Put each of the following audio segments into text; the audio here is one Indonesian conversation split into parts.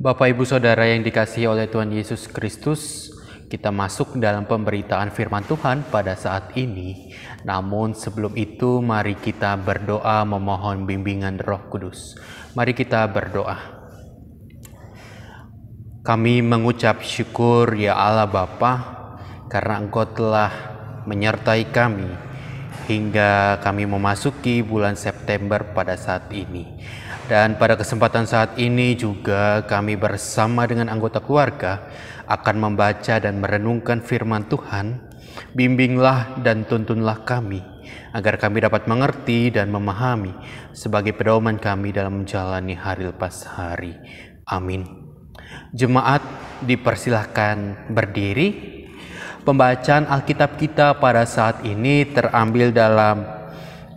Bapak Ibu Saudara yang dikasihi oleh Tuhan Yesus Kristus, kita masuk dalam pemberitaan firman Tuhan pada saat ini. Namun sebelum itu mari kita berdoa memohon bimbingan Roh Kudus. Mari kita berdoa. Kami mengucap syukur ya Allah Bapa, karena Engkau telah menyertai kami hingga kami memasuki bulan September pada saat ini. Dan pada kesempatan saat ini juga kami bersama dengan anggota keluarga akan membaca dan merenungkan firman Tuhan. Bimbinglah dan tuntunlah kami agar kami dapat mengerti dan memahami sebagai pedoman kami dalam menjalani hari lepas hari. Amin. Jemaat dipersilahkan berdiri. Pembacaan Alkitab kita pada saat ini terambil dalam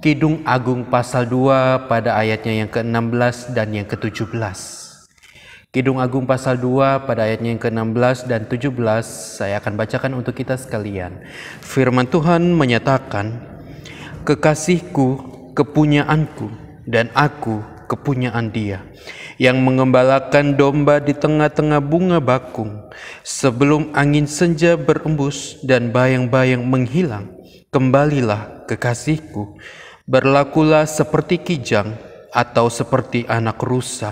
Kidung Agung pasal 2 pada ayatnya yang ke-16 dan yang ke-17. Kidung Agung pasal 2 pada ayatnya yang ke-16 dan 17 saya akan bacakan untuk kita sekalian. Firman Tuhan menyatakan, "Kekasihku kepunyaanku dan aku kepunyaan Dia, yang mengembalakan domba di tengah-tengah bunga bakung. Sebelum angin senja berembus dan bayang-bayang menghilang, kembalilah kekasihku. Berlakulah seperti kijang atau seperti anak rusa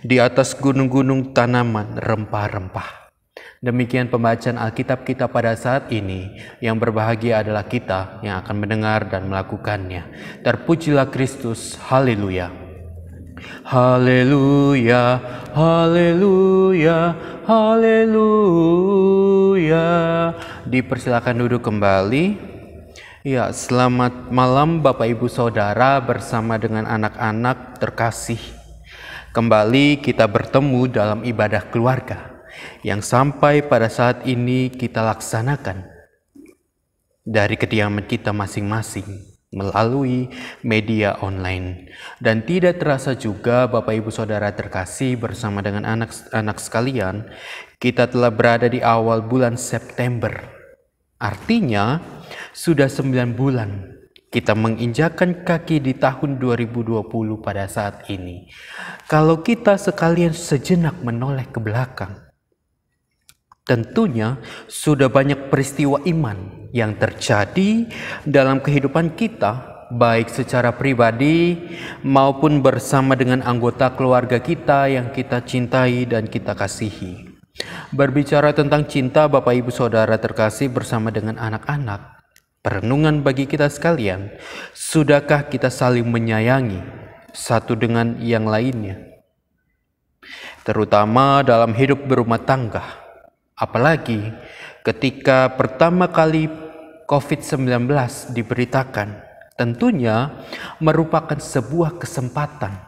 di atas gunung-gunung tanaman rempah-rempah." Demikian pembacaan Alkitab kita pada saat ini. Yang berbahagia adalah kita yang akan mendengar dan melakukannya. Terpujilah Kristus. Haleluya. Haleluya, haleluya, haleluya. Dipersilakan duduk kembali. Ya, selamat malam Bapak Ibu Saudara bersama dengan anak-anak terkasih. Kembali kita bertemu dalam ibadah keluarga yang sampai pada saat ini kita laksanakan dari kediaman kita masing-masing melalui media online. Dan tidak terasa juga Bapak Ibu Saudara terkasih bersama dengan anak-anak sekalian, kita telah berada di awal bulan September. Artinya sudah 9 bulan kita menginjakkan kaki di tahun 2020 pada saat ini. Kalau kita sekalian sejenak menoleh ke belakang, tentunya sudah banyak peristiwa iman yang terjadi dalam kehidupan kita, baik secara pribadi maupun bersama dengan anggota keluarga kita yang kita cintai dan kita kasihi. Berbicara tentang cinta Bapak Ibu Saudara terkasih bersama dengan anak-anak, perenungan bagi kita sekalian, sudahkah kita saling menyayangi satu dengan yang lainnya? Terutama dalam hidup berumah tangga. Apalagi ketika pertama kali COVID-19 diberitakan, tentunya merupakan sebuah kesempatan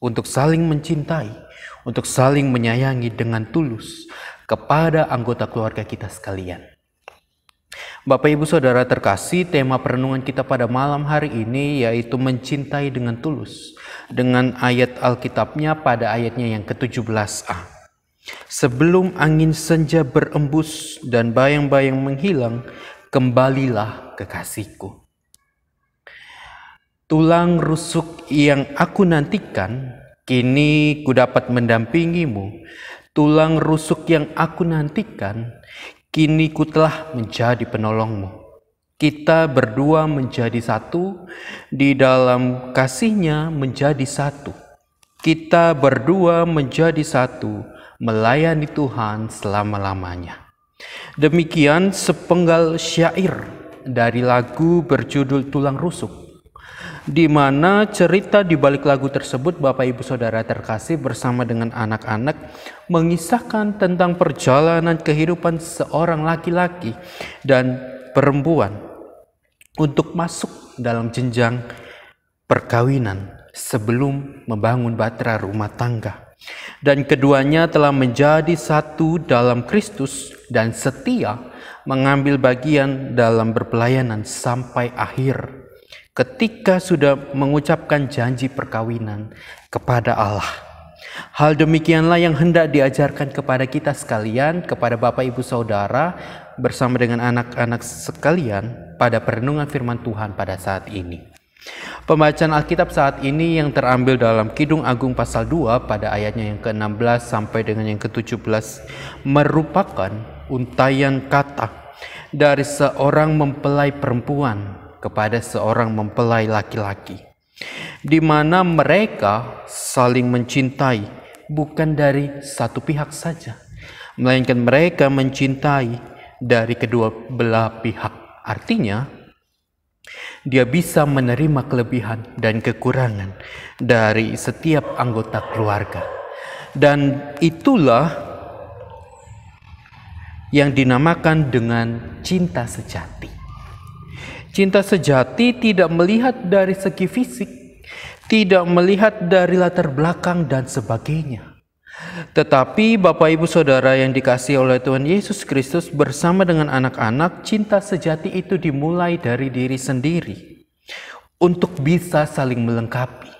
untuk saling mencintai, untuk saling menyayangi dengan tulus kepada anggota keluarga kita sekalian. Bapak Ibu Saudara terkasih, tema perenungan kita pada malam hari ini yaitu mencintai dengan tulus. Dengan ayat Alkitabnya pada ayatnya yang ke-17a. "Sebelum angin senja berembus dan bayang-bayang menghilang, kembalilah kekasihku. Tulang rusuk yang aku nantikan, kini ku dapat mendampingimu. Tulang rusuk yang aku nantikan, kini ku telah menjadi penolongmu." Kita berdua menjadi satu, di dalam kasih-Nya menjadi satu. Kita berdua menjadi satu, melayani Tuhan selama-lamanya. Demikian sepenggal syair dari lagu berjudul Tulang Rusuk, di mana cerita di balik lagu tersebut Bapak Ibu Saudara terkasih bersama dengan anak-anak mengisahkan tentang perjalanan kehidupan seorang laki-laki dan perempuan untuk masuk dalam jenjang perkawinan sebelum membangun bahtera rumah tangga. Dan keduanya telah menjadi satu dalam Kristus dan setia mengambil bagian dalam berpelayanan sampai akhir, ketika sudah mengucapkan janji perkawinan kepada Allah. Hal demikianlah yang hendak diajarkan kepada kita sekalian, kepada Bapak Ibu Saudara bersama dengan anak-anak sekalian pada perenungan firman Tuhan pada saat ini. Pembacaan Alkitab saat ini yang terambil dalam Kidung Agung pasal 2 pada ayatnya yang ke-16 sampai dengan yang ke-17 merupakan untayan kata dari seorang mempelai perempuan kepada seorang mempelai laki-laki, di mana mereka saling mencintai bukan dari satu pihak saja, melainkan mereka mencintai dari kedua belah pihak. Artinya, dia bisa menerima kelebihan dan kekurangan dari setiap anggota keluarga. Dan itulah yang dinamakan dengan cinta sejati. Cinta sejati tidak melihat dari segi fisik, tidak melihat dari latar belakang dan sebagainya. Tetapi Bapak Ibu Saudara yang dikasihi oleh Tuhan Yesus Kristus, bersama dengan anak-anak, cinta sejati itu dimulai dari diri sendiri untuk bisa saling melengkapi.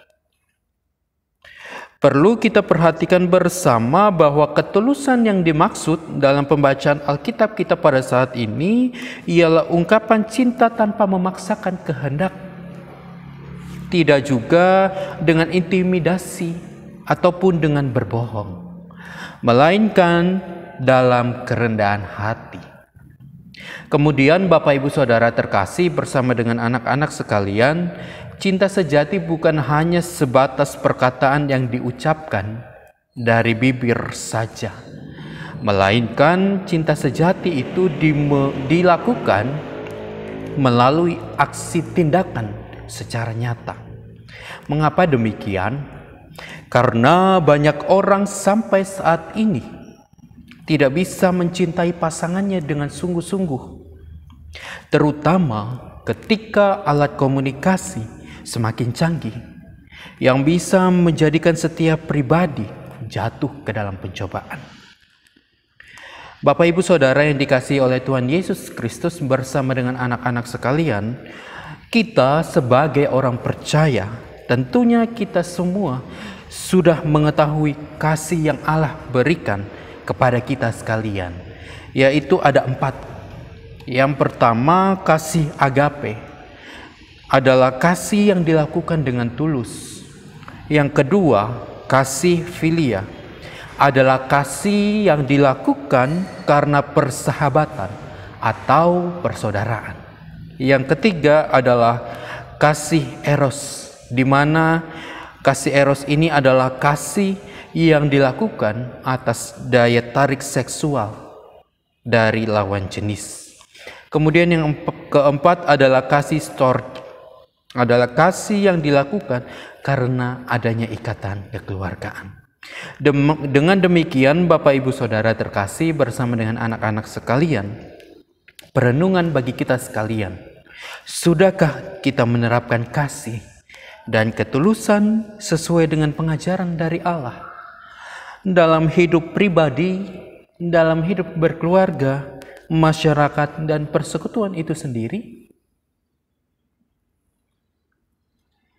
Perlu kita perhatikan bersama bahwa ketulusan yang dimaksud dalam pembacaan Alkitab kita pada saat ini ialah ungkapan cinta tanpa memaksakan kehendak, tidak juga dengan intimidasi ataupun dengan berbohong, melainkan dalam kerendahan hati. Kemudian Bapak Ibu Saudara terkasih, bersama dengan anak-anak sekalian, cinta sejati bukan hanya sebatas perkataan yang diucapkan dari bibir saja, melainkan cinta sejati itu dilakukan melalui aksi tindakan secara nyata. Mengapa demikian? Karena banyak orang sampai saat ini tidak bisa mencintai pasangannya dengan sungguh-sungguh, terutama ketika alat komunikasi semakin canggih yang bisa menjadikan setiap pribadi jatuh ke dalam pencobaan. Bapak Ibu Saudara yang dikasihi oleh Tuhan Yesus Kristus, bersama dengan anak-anak sekalian, kita sebagai orang percaya, tentunya kita semua sudah mengetahui kasih yang Allah berikan kepada kita sekalian, yaitu ada 4. Yang pertama, kasih agape adalah kasih yang dilakukan dengan tulus. Yang kedua, kasih filia adalah kasih yang dilakukan karena persahabatan atau persaudaraan. Yang ketiga adalah kasih eros, di mana kasih eros ini adalah kasih yang dilakukan atas daya tarik seksual dari lawan jenis. Kemudian yang keempat adalah kasih storge, adalah kasih yang dilakukan karena adanya ikatan kekeluargaan. Dengan demikian Bapak Ibu Saudara terkasih, bersama dengan anak-anak sekalian, perenungan bagi kita sekalian, sudahkah kita menerapkan kasih dan ketulusan sesuai dengan pengajaran dari Allah dalam hidup pribadi, dalam hidup berkeluarga, masyarakat, dan persekutuan itu sendiri?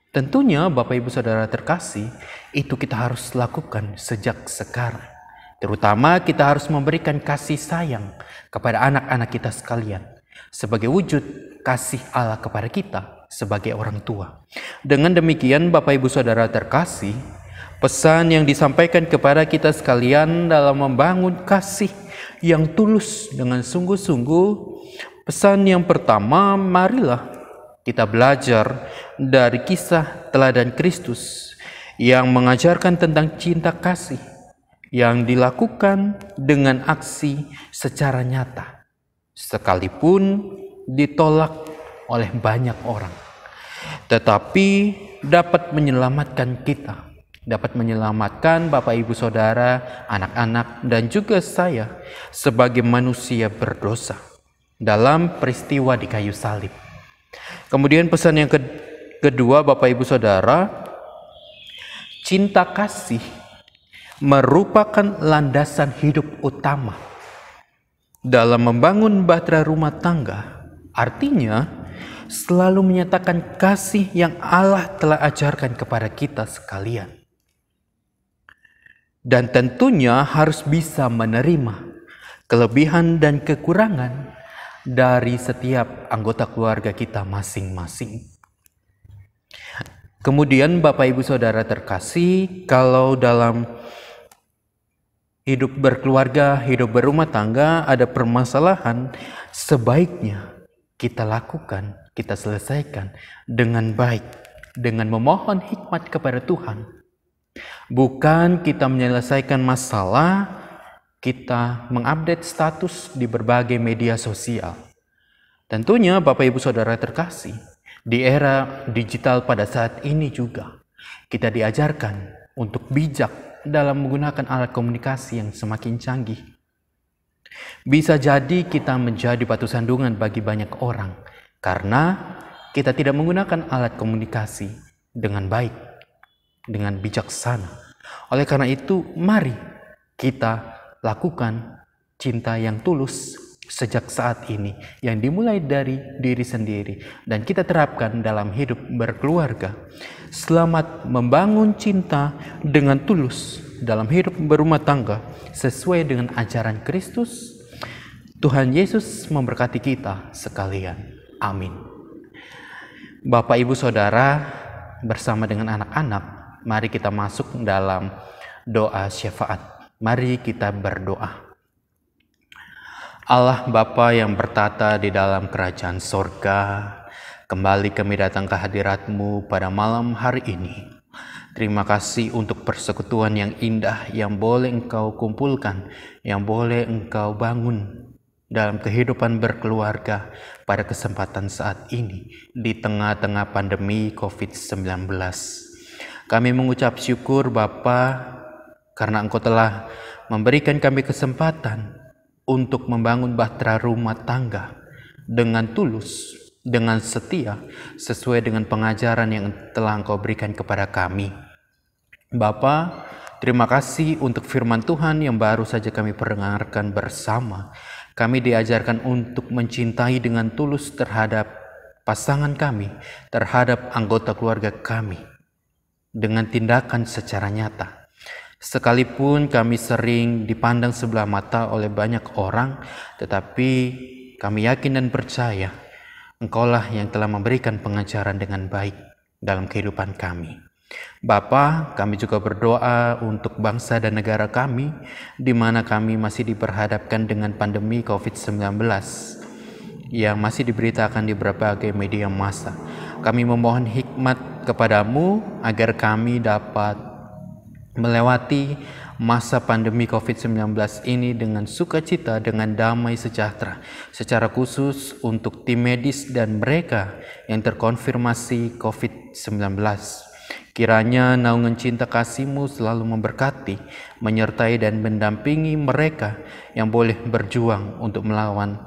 Tentunya Bapak Ibu Saudara terkasih, itu kita harus lakukan sejak sekarang. Terutama kita harus memberikan kasih sayang kepada anak-anak kita sekalian sebagai wujud kasih Allah kepada kita sebagai orang tua. Dengan demikian Bapak Ibu Saudara terkasih, pesan yang disampaikan kepada kita sekalian dalam membangun kasih yang tulus dengan sungguh-sungguh, pesan yang pertama, marilah kita belajar dari kisah teladan Kristus yang mengajarkan tentang cinta kasih yang dilakukan dengan aksi secara nyata, sekalipun ditolak oleh banyak orang, tetapi dapat menyelamatkan kita, dapat menyelamatkan Bapak Ibu Saudara, anak-anak, dan juga saya sebagai manusia berdosa dalam peristiwa di kayu salib. Kemudian pesan yang kedua Bapak Ibu Saudara, cinta kasih merupakan landasan hidup utama dalam membangun bahtera rumah tangga. Artinya, selalu menyatakan kasih yang Allah telah ajarkan kepada kita sekalian. Dan tentunya harus bisa menerima kelebihan dan kekurangan dari setiap anggota keluarga kita masing-masing. Kemudian Bapak Ibu Saudara terkasih, kalau dalam hidup berkeluarga, hidup berumah tangga ada permasalahan, sebaiknya kita lakukan, kita selesaikan dengan baik, dengan memohon hikmat kepada Tuhan. Bukan kita menyelesaikan masalah, kita mengupdate status di berbagai media sosial. Tentunya Bapak Ibu Saudara terkasih, di era digital pada saat ini juga kita diajarkan untuk bijak dalam menggunakan alat komunikasi yang semakin canggih. Bisa jadi kita menjadi batu sandungan bagi banyak orang karena kita tidak menggunakan alat komunikasi dengan baik, dengan bijaksana. Oleh karena itu, mari kita lakukan cinta yang tulus sejak saat ini, yang dimulai dari diri sendiri dan kita terapkan dalam hidup berkeluarga. Selamat membangun cinta dengan tulus dalam hidup berumah tangga sesuai dengan ajaran Kristus. Tuhan Yesus memberkati kita sekalian. Amin. Bapak Ibu Saudara bersama dengan anak-anak, mari kita masuk dalam doa syafaat. Mari kita berdoa. Allah Bapa yang bertata di dalam kerajaan sorga, kembali kami datang ke hadirat-Mu pada malam hari ini. Terima kasih untuk persekutuan yang indah yang boleh Engkau kumpulkan, yang boleh Engkau bangun dalam kehidupan berkeluarga pada kesempatan saat ini di tengah-tengah pandemi COVID-19. Kami mengucap syukur Bapa karena Engkau telah memberikan kami kesempatan untuk membangun bahtera rumah tangga dengan tulus, dengan setia, sesuai dengan pengajaran yang telah Engkau berikan kepada kami. Bapa, terima kasih untuk firman Tuhan yang baru saja kami perdengarkan bersama. Kami diajarkan untuk mencintai dengan tulus terhadap pasangan kami, terhadap anggota keluarga kami, dengan tindakan secara nyata. Sekalipun kami sering dipandang sebelah mata oleh banyak orang, tetapi kami yakin dan percaya Engkaulah yang telah memberikan pengajaran dengan baik dalam kehidupan kami. Bapa, kami juga berdoa untuk bangsa dan negara kami, di mana kami masih diperhadapkan dengan pandemi COVID-19 yang masih diberitakan di berbagai media massa. Kami memohon hikmat kepadamu agar kami dapat melewati masa pandemi COVID-19 ini dengan sukacita, dengan damai sejahtera. Secara khusus untuk tim medis dan mereka yang terkonfirmasi COVID-19. Kiranya naungan cinta kasih-Mu selalu memberkati, menyertai dan mendampingi mereka yang boleh berjuang untuk melawan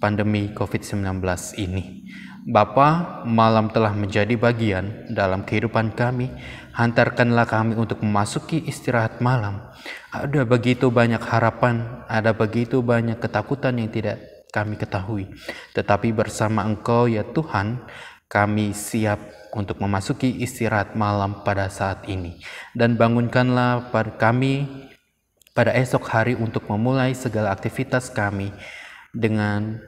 pandemi COVID-19 ini. Bapa, malam telah menjadi bagian dalam kehidupan kami. Hantarkanlah kami untuk memasuki istirahat malam. Ada begitu banyak harapan, ada begitu banyak ketakutan yang tidak kami ketahui. Tetapi bersama Engkau ya Tuhan, kami siap untuk memasuki istirahat malam pada saat ini. Dan bangunkanlah kami pada esok hari untuk memulai segala aktivitas kami dengan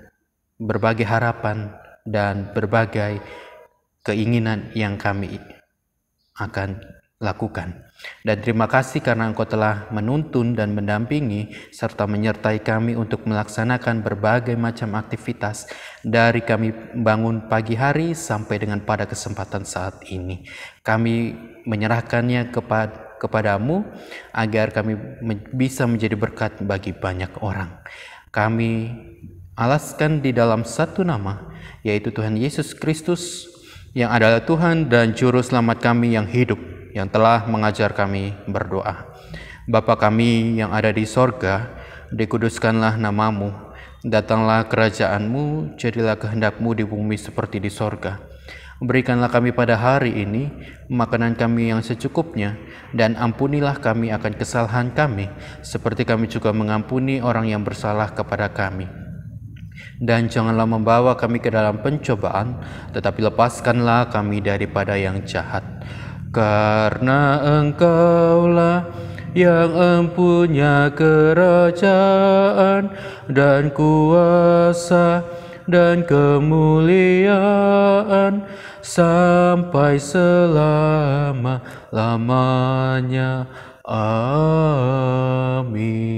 berbagai harapan dan berbagai keinginan yang kami akan lakukan. Dan terima kasih karena Engkau telah menuntun dan mendampingi serta menyertai kami untuk melaksanakan berbagai macam aktivitas dari kami bangun pagi hari sampai dengan pada kesempatan saat ini. Kami menyerahkannya kepadamu agar kami bisa menjadi berkat bagi banyak orang. Kami alaskan di dalam satu nama, yaitu Tuhan Yesus Kristus, yang adalah Tuhan dan Juru Selamat kami yang hidup, yang telah mengajar kami berdoa. Bapa kami yang ada di sorga, dikuduskanlah namamu, datanglah kerajaan-Mu, jadilah kehendak-Mu di bumi seperti di sorga. Berikanlah kami pada hari ini makanan kami yang secukupnya, dan ampunilah kami akan kesalahan kami, seperti kami juga mengampuni orang yang bersalah kepada kami. Dan janganlah membawa kami ke dalam pencobaan, tetapi lepaskanlah kami daripada yang jahat. Karena Engkaulah yang empunya kerajaan dan kuasa dan kemuliaan sampai selama-lamanya. Amin.